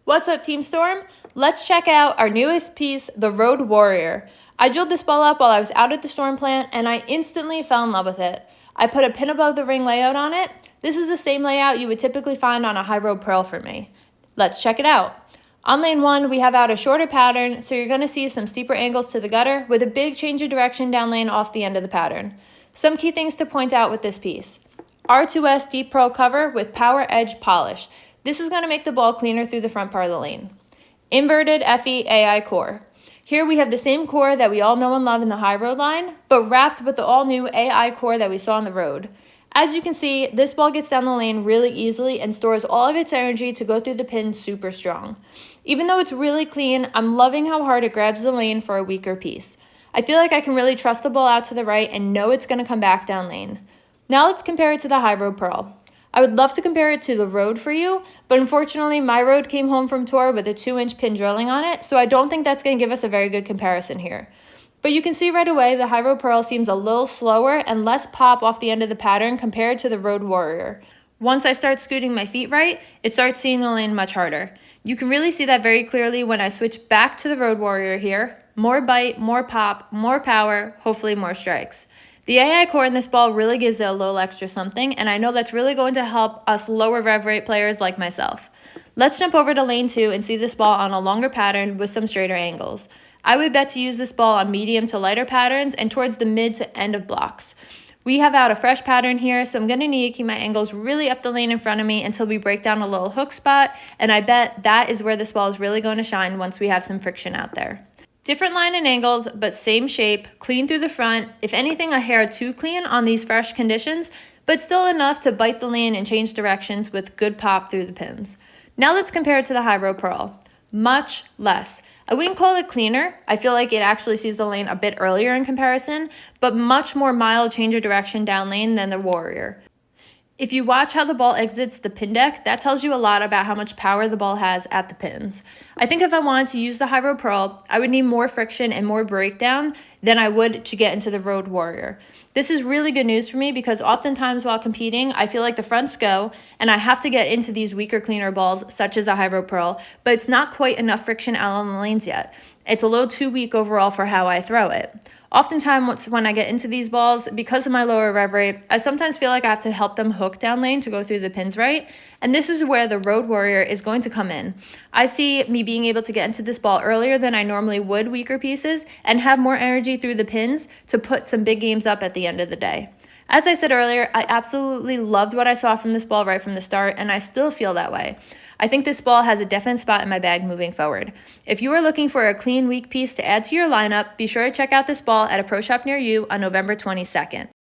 What's up, Team Storm? Let's check out our newest piece, the Road Warrior. I drilled this ball up while I was out at the storm plant, and I instantly fell in love with it. I put a pin above the ring layout on it. This is the same layout you would typically find on a high road pearl for me. Let's check it out. On lane 1, we have out a shorter pattern, so you're going to see some steeper angles to the gutter with a big change of direction down lane off the end of the pattern. Some key things to point out with this piece. R2S deep pearl cover with power edge polish. This is going to make the ball cleaner through the front part of the lane. Inverted FE AI core. Here we have the same core that we all know and love in the high road line, but wrapped with the all-new AI core that we saw on the road. As you can see, this ball gets down the lane really easily and stores all of its energy to go through the pin super strong. Even though it's really clean, I'm loving how hard it grabs the lane for a weaker piece. I feel like I can really trust the ball out to the right and know it's going to come back down lane. Now let's compare it to the high road pearl. I would love to compare it to the road for you, but unfortunately my road came home from tour with a 2-inch pin drilling on it, so I don't think that's going to give us a very good comparison here. But you can see right away the high road pearl seems a little slower and less pop off the end of the pattern compared to the Road Warrior. Once I start scooting my feet right, it starts seeing the lane much harder. You can really see that very clearly when I switch back to the Road Warrior here. More bite, more pop, more power, hopefully more strikes. The AI core in this ball really gives it a little extra something, and I know that's really going to help us lower rev rate players like myself. Let's jump over to lane 2 and see this ball on a longer pattern with some straighter angles. I would bet to use this ball on medium to lighter patterns and towards the mid to end of blocks. We have out a fresh pattern here, so I'm going to need to keep my angles really up the lane in front of me until we break down a little hook spot, and I bet that is where this ball is really going to shine once we have some friction out there. Different line and angles, but same shape, clean through the front, if anything a hair too clean on these fresh conditions, but still enough to bite the lane and change directions with good pop through the pins. Now let's compare it to the high road pearl. Much less. I wouldn't call it cleaner. I feel like it actually sees the lane a bit earlier in comparison, but much more mild change of direction down lane than the Warrior. If you watch how the ball exits the pin deck, that tells you a lot about how much power the ball has at the pins. I think if I wanted to use the high road pearl, I would need more friction and more breakdown than I would to get into the Road Warrior. This is really good news for me because oftentimes while competing, I feel like the fronts go and I have to get into these weaker, cleaner balls such as the high road pearl, but it's not quite enough friction out on the lanes yet. It's a little too weak overall for how I throw it. Oftentimes when I get into these balls, because of my lower rev rate, I sometimes feel like I have to help them hook down lane to go through the pins right, and this is where the Road Warrior is going to come in. I see me being able to get into this ball earlier than I normally would weaker pieces and have more energy through the pins to put some big games up at the end of the day. As I said earlier, I absolutely loved what I saw from this ball right from the start, and I still feel that way. I think this ball has a definite spot in my bag moving forward. If you are looking for a clean, weak piece to add to your lineup, be sure to check out this ball at a pro shop near you on November 22nd.